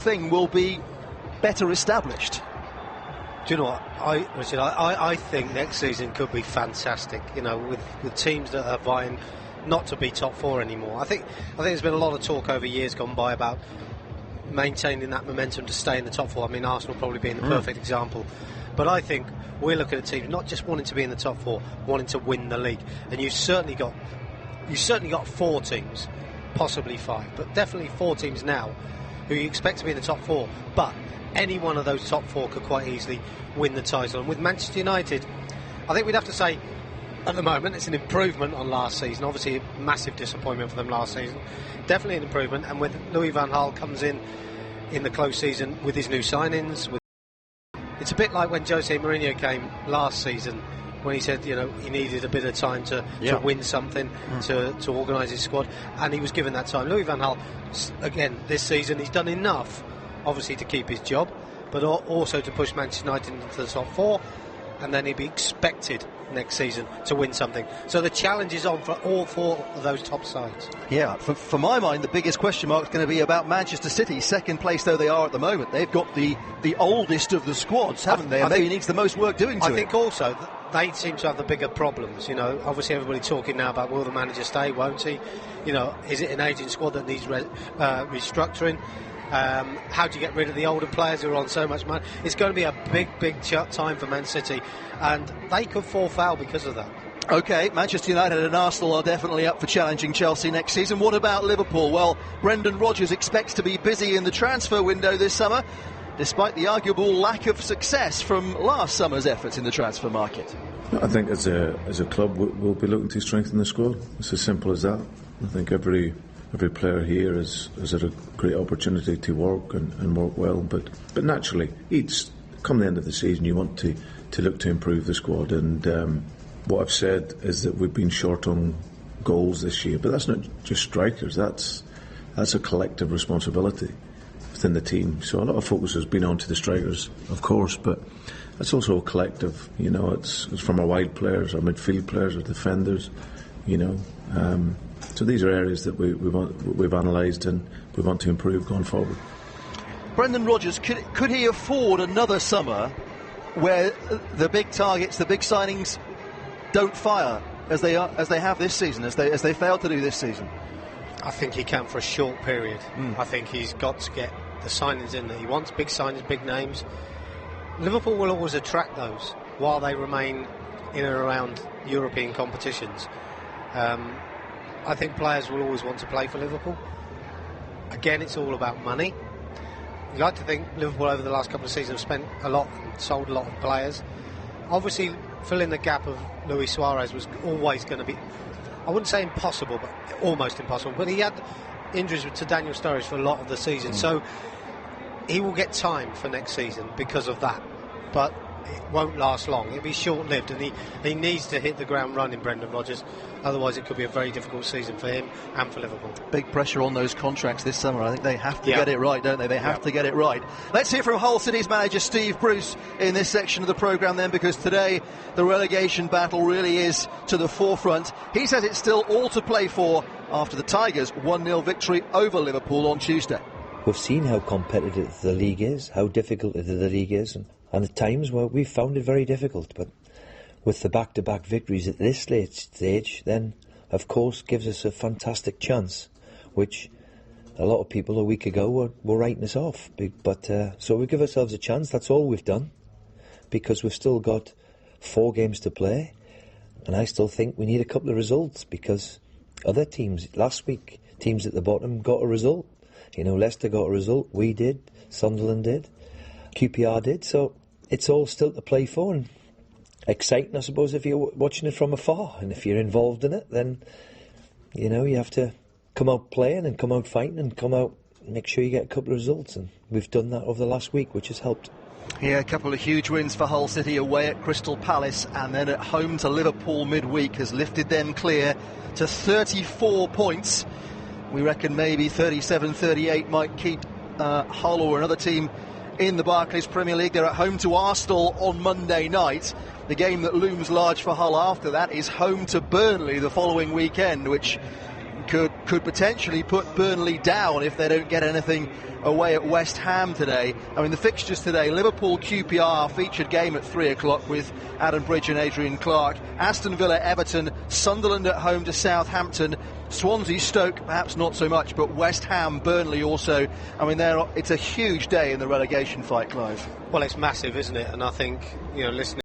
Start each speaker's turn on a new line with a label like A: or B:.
A: thing will be better established.
B: Do you know what, Richard, I think next season could be fantastic, you know, with teams that are vying not to be top four anymore. I think there's been a lot of talk over years gone by about maintaining that momentum to stay in the top four. I mean, Arsenal probably being the perfect example. But I think we're looking at teams not just wanting to be in the top four, wanting to win the league. And you've certainly got 4 teams, possibly 5, but definitely 4 teams now who you expect to be in the top 4. But any one of those top 4 could quite easily win the title. And with Manchester United, I think we'd have to say at the moment it's an improvement on last season. Obviously a massive disappointment for them last season. Definitely an improvement. And with Louis van Gaal comes in the close season with his new signings, it's a bit like when Jose Mourinho came last season, when he said, you know, he needed a bit of time to win something, to organise his squad, and he was given that time. Louis van Gaal, again, this season, he's done enough, obviously, to keep his job, but also to push Manchester United into the top 4, and then he'd be expected next season to win something. So the challenge is on for all 4 of those top sides. Yeah,
A: for my mind, the biggest question mark is going to be about Manchester City, second place though they are at the moment. They've got the oldest of the squads, haven't they? And maybe needs the most work doing to it.
B: I think also they seem to have the bigger problems. You know, obviously everybody talking now about will the manager stay, won't he? You know, is it an aging squad that needs restructuring? How do you get rid of the older players who are on so much money? It's going to be a big time for Man City, and they could fall foul because of that.
A: OK, Manchester United and Arsenal are definitely up for challenging Chelsea next season. What about Liverpool? Well, Brendan Rodgers expects to be busy in the transfer window this summer, despite the arguable lack of success from last summer's efforts in the transfer market.
C: I think as a club we'll be looking to strengthen the squad. It's as simple as that. I think every player here has had a great opportunity to work and work well, but naturally, come the end of the season, you want to look to improve the squad. And what I've said is that we've been short on goals this year, but that's not just strikers. That's a collective responsibility within the team. So a lot of focus has been onto the strikers, of course, but it's also a collective. You know, it's from our wide players, our midfield players, our defenders. You know. So these are areas that we've analysed and we want to improve going forward.
A: Brendan Rodgers, could he afford another summer where the big targets, the big signings, don't fire as they have this season, as they failed to do this season?
B: I think he can for a short period. I think he's got to get the signings in that he wants. Big signings, big names. Liverpool will always attract those while they remain in and around European competitions. I think players will always want to play for Liverpool. Again, it's all about money. You'd like to think Liverpool over the last couple of seasons have spent a lot and sold a lot of players. Obviously, filling the gap of Luis Suarez was always going to be, I wouldn't say impossible, but almost impossible. But he had injuries to Daniel Sturridge for a lot of the season, so he will get time for next season because of that. But it won't last long. It'll be short-lived, and he needs to hit the ground running, Brendan Rodgers. Otherwise, it could be a very difficult season for him and for Liverpool.
A: Big pressure on those contracts this summer. I think they have to get it right, don't they? They have to get it right. Let's hear from Hull City's manager, Steve Bruce, in this section of the programme then, because today the relegation battle really is to the forefront. He says it's still all to play for after the Tigers' 1-0 victory over Liverpool on Tuesday.
D: We've seen how competitive the league is, how difficult the league is, and at times we've found it very difficult, but with the back-to-back victories at this late stage, then of course gives us a fantastic chance, which a lot of people a week ago were writing us off. But so we give ourselves a chance. That's all we've done, because we've still got 4 games to play, and I still think we need a couple of results, because other teams last week, teams at the bottom, got a result. You know, Leicester got a result, we did, Sunderland did, QPR did, so it's all still to play for, and exciting, I suppose, if you're watching it from afar, and if you're involved in it, then, you know, you have to come out playing and come out fighting and come out and make sure you get a couple of results, and we've done that over the last week, which has helped.
A: Yeah, a couple of huge wins for Hull City away at Crystal Palace, and then at home to Liverpool midweek has lifted them clear to 34 points. We reckon maybe 37, 38 might keep Hull or another team in the Barclays Premier League. They're at home to Arsenal on Monday night. The game that looms large for Hull after that is home to Burnley the following weekend, which could potentially put Burnley down if they don't get anything away at West Ham today. I mean, the fixtures today: Liverpool QPR featured game at 3 o'clock with Adam Bridge and Adrian Clark. Aston Villa Everton, Sunderland at home to Southampton, Swansea Stoke perhaps not so much, but West Ham Burnley also. I mean, it's a huge day in the relegation fight, Clive.
B: Well, it's massive, isn't it? And I think, listening